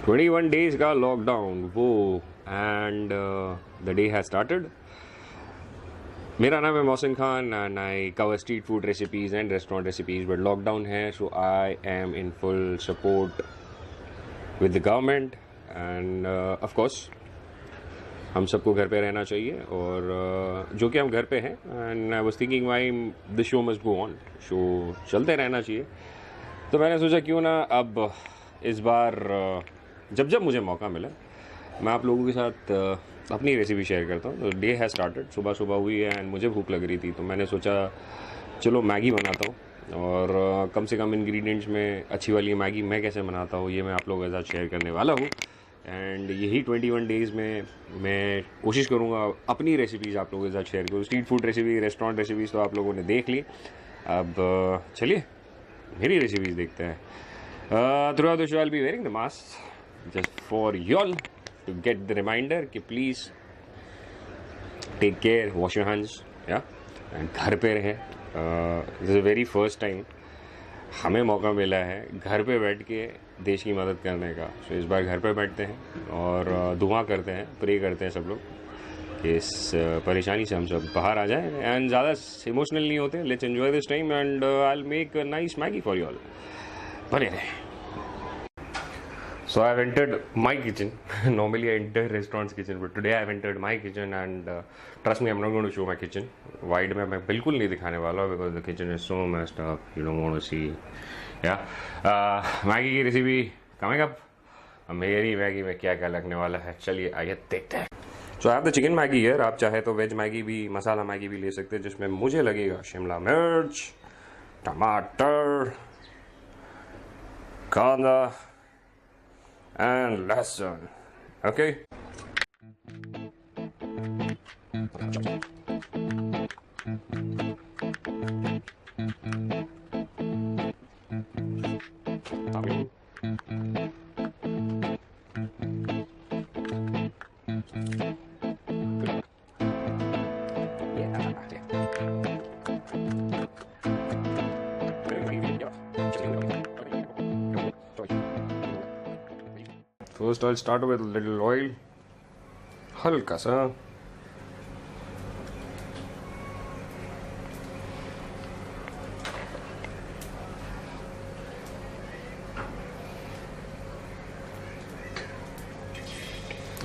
21 days का lockdown वो and the day has started. मेरा नाम है Mohsin Khan and I cover street food recipes and restaurant recipes, but lockdown है so I am in full support with the government and of course हम सबको घर पे रहना चाहिए और जो कि हम घर पे हैं and I was thinking why the show must go on, show चलते रहना चाहिए। तो मैंने सोचा क्यों ना अब इस बार जब जब मुझे मौका मिला मैं आप लोगों के साथ अपनी रेसिपी शेयर करता हूँ। तो डे हैज़ स्टार्टेड, सुबह सुबह हुई है एंड मुझे भूख लग रही थी तो मैंने सोचा चलो मैगी बनाता हूँ और कम से कम इंग्रेडिएंट्स में अच्छी वाली मैगी मैं कैसे बनाता हूँ ये मैं आप लोगों के साथ शेयर करने वाला हूँ। एंड यही 21 डेज़ में मैं कोशिश करूँगा अपनी रेसिपीज़ आप लोगों के साथ शेयर करूँ। Street food recipe, restaurant recipes तो आप लोगों ने देख ली, अब चलिए मेरी रेसिपीज़ देखते हैं। Through the show I will be wearing the mask just for y'all to get the reminder कि please take care, wash your hands या एंड घर पे रहें। This is very first time हमें मौका मिला है घर पे बैठ के देश की मदद करने का। सो इस बार घर पे बैठते हैं और दुआ करते हैं, प्रे करते हैं सब लोग कि इस परेशानी से हम सब बाहर आ जाएं एंड ज़्यादा इमोशनल नहीं होते। Let's enjoy this time and I will make a nice Maggi for you all. बने रहे। So I've entered my kitchen. Normally I enter restaurants' kitchen, but today I've entered my kitchen and trust me, I'm not going to show my kitchen. Wide में मैं बिल्कुल नहीं दिखाने वाला because the kitchen is so messed up. You don't want to see. Yeah. Maggi की recipe coming up. मेरी Maggi में क्या क्या लगने वाला है चलिए आइए देखते हैं। So I have the chicken Maggi here. आप चाहे तो वेज मैगी भी, मसाला मैगी भी ले सकते हैं जिसमें मुझे लगेगा शिमला मिर्च, टमाटर, कांदा and listen, okay? First I'll start with a little oil, हल्का सा,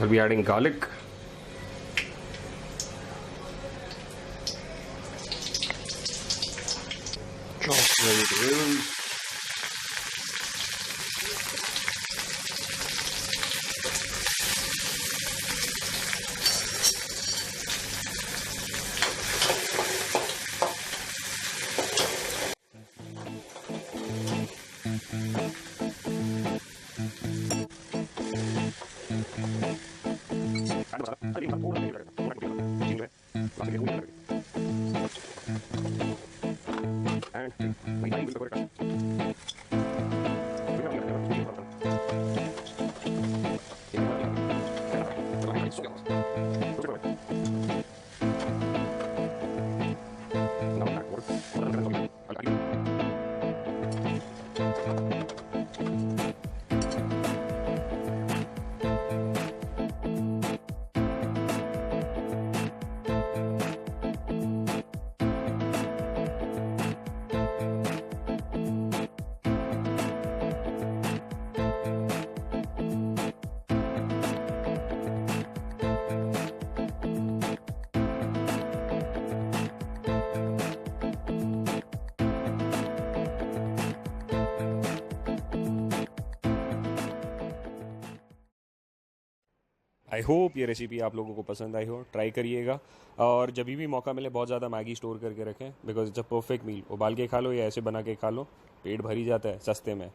I'll be adding garlic, chopped vegetables, I hope ये रेसिपी आप लोगों को पसंद आई हो, ट्राई करिएगा और जब भी मौका मिले बहुत ज़्यादा मैगी स्टोर करके रखें बिकॉज इट्स अ परफेक्ट मील। उबाल के खा लो या ऐसे बना के खा लो, पेट भरी जाता है सस्ते में।